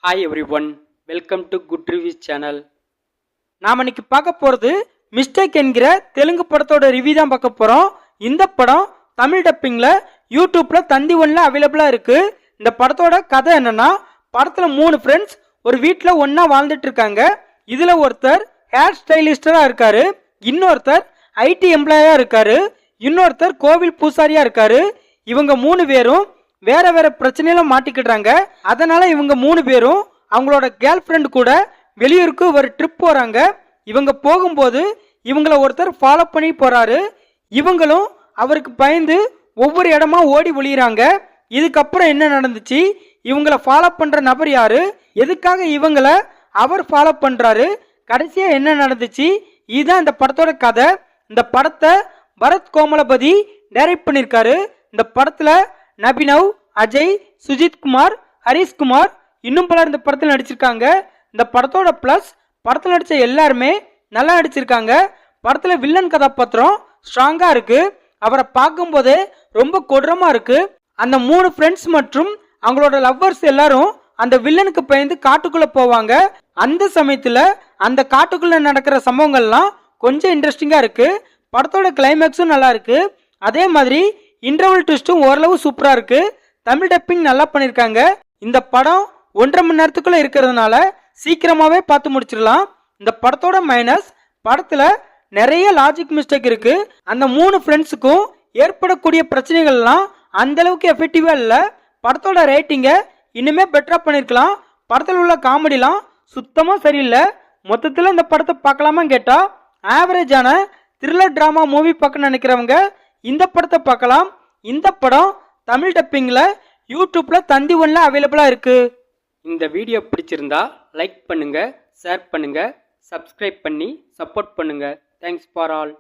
Hi every one, welcome to good reviews channel. நாம் இன்னைக்கு பார்க்க போகிறது மிஸ்டேக் என்கிற தெலுங்கு படத்தோட ரிவ்யூ தான் பார்க்க போகிறோம். இந்த படம் தமிழ் டப்பிங்கில் யூடியூப்பில் தந்தி ஒன்றில் அவைலபிளாக இருக்குது. இந்த படத்தோட கதை என்னன்னா, படத்தில் 3 ஃப்ரெண்ட்ஸ் ஒரு வீட்டில் ஒன்றா வாழ்ந்துட்டு இருக்காங்க. இதில் ஒருத்தர் ஹேர் ஸ்டைலிஸ்டராக இருக்காரு, இன்னொருத்தர் ஐடி எம்ப்ளாயாக இருக்காரு, இன்னொருத்தர் கோவில் பூசாரியாக இருக்காரு. இவங்க 3 பேரும் வேற வேற பிரச்சனையில மாட்டிக்கிடுறாங்க. அதனால இவங்க 3 பேரும் அவங்களோட கேர்ள் ஃப்ரெண்ட் கூட வெளியூருக்கு ஒரு ட்ரிப் போறாங்க. இவங்க போகும்போது இவங்கள ஒருத்தர் ஃபாலோ பண்ணி போறாரு. இவங்களும் அவருக்கு பயந்து ஒவ்வொரு இடமா ஓடி ஒளியறாங்க. இதுக்கப்புறம் என்ன நடந்துச்சு, இவங்கள ஃபாலோ பண்ற நபர் யாரு, எதுக்காக இவங்கள அவர் ஃபாலோ பண்றாரு, கடைசியா என்ன நடந்துச்சு, இதுதான் இந்த படத்தோட கதை. இந்த படத்தை பரத் கோமலபதி டைரக்ட் பண்ணிருக்காரு. இந்த படத்துல நபினவ், அஜய், சுஜித் குமார், ஹரிஷ் குமார் இன்னும் பலர் இந்த படத்தில் நடிச்சிருக்காங்க. இந்த படத்தோட பிளஸ், படத்தில் நடிச்ச எல்லாருமே நல்லா நடிச்சிருக்காங்க. படத்துல வில்லன் கதாபாத்திரம் ஸ்ட்ராங்கா இருக்கு. அவரை பார்க்கும் போதே ரொம்ப கொடூரமா இருக்கு. அந்த 3 ஃப்ரெண்ட்ஸ் மற்றும் அவங்களோட லவ்வர்ஸ் எல்லாரும் அந்த வில்லனுக்கு பயந்து காட்டுக்குள்ள போவாங்க. அந்த சமயத்துல அந்த காட்டுக்குள்ள நடக்கிற சம்பவங்கள்லாம் கொஞ்சம் இன்ட்ரெஸ்டிங்கா இருக்கு. படத்தோட கிளைமேக்ஸும் நல்லா இருக்கு. அதே மாதிரி இன்டர்வல் ட்விஸ்டும் ஓரளவு சூப்பரா இருக்கு. தமிழ் டப்பிங் நல்லா பண்ணிருக்காங்க. இந்த படம் 1.5 மணி நேரத்துக்குள்ள இருக்கிறதுனால சீக்கிரமாவே பார்த்து முடிச்சிடலாம். இந்த படத்தோட மைனஸ், படத்துல நிறைய லாஜிக் மிஸ்டேக் இருக்கு. அந்த 3 ஃப்ரெண்ட்ஸுக்கும் ஏற்படக்கூடிய பிரச்சனைகள்லாம் அந்த அளவுக்கு எஃபெக்டிவா இல்ல. படத்தோட ரேட்டிங்கை இன்னுமே பெட்டரா பண்ணிருக்கலாம். படத்தில் உள்ள காமெடிலாம் சுத்தமா சரியில்லை. மொத்தத்தில் இந்த படத்தை பார்க்கலாமான்னு கேட்டா, ஆவரேஜான த்ரில்லர் டிராமா மூவி பார்க்க நினைக்கிறவங்க இந்த படத்தை பார்க்கலாம். இந்த படம் தமிழ் டப்பிங்ல யூடியூப்ல தந்தி ஒன்ல அவைலபிளா இருக்கு. இந்த வீடியோ பிடிச்சிருந்தா லைக் பண்ணுங்க, ஷேர் பண்ணுங்க, சப்ஸ்கிரைப் பண்ணி சப்போர்ட் பண்ணுங்க. Thanks for all.